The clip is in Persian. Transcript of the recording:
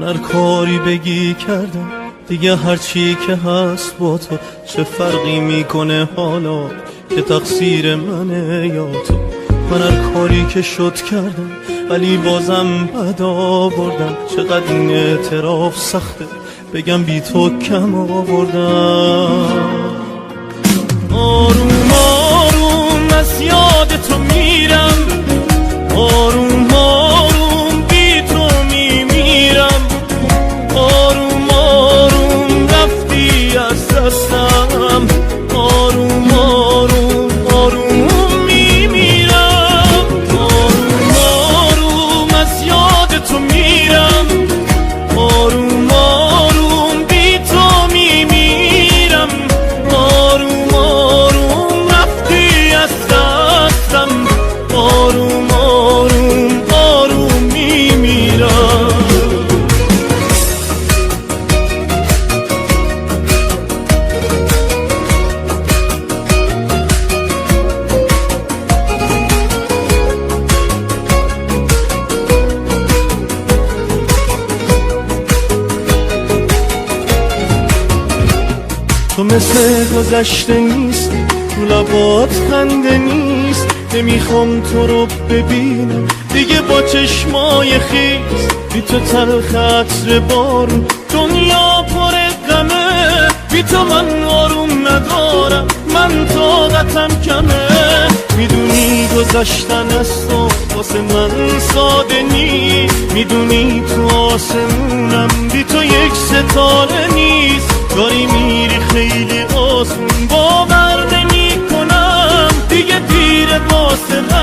من هر کاری بگی کردم، دیگه هرچی که هست با تو چه فرقی میکنه حالا که تقصیر منه یا تو. من هر کاری که شد کردم ولی بازم بد آوردم. چقدر این اعتراف سخته بگم بی تو کم آوردم. آروم آروم از یاد تو میرم، آروم آروم بی تو میمیرم. آروم آروم رفتی از دستم، آروم آروم آروم میمیرم. آروم آروم از یاد تو میرم، آروم آروم بی تو میمیرم. آروم آروم رفتی از دستم، آروم آروم آروم میمیرم. تو مثل گذشته نیست، تو لبات خنده نیست. نمیخوام تو رو ببینم دیگه با چشمای خیس. بی تو تلخ عطر بارون، دنیا پر غمه. بی تو من آروم ندارم، من طاقتم کمه. میدونی گذشتن از تو واسه من ساده نیست. میدونی تو آسمونم بی تو یک ستاره نیست. داری میری خیلی آسون، باور نمی کنم دیگه دیره واسه من.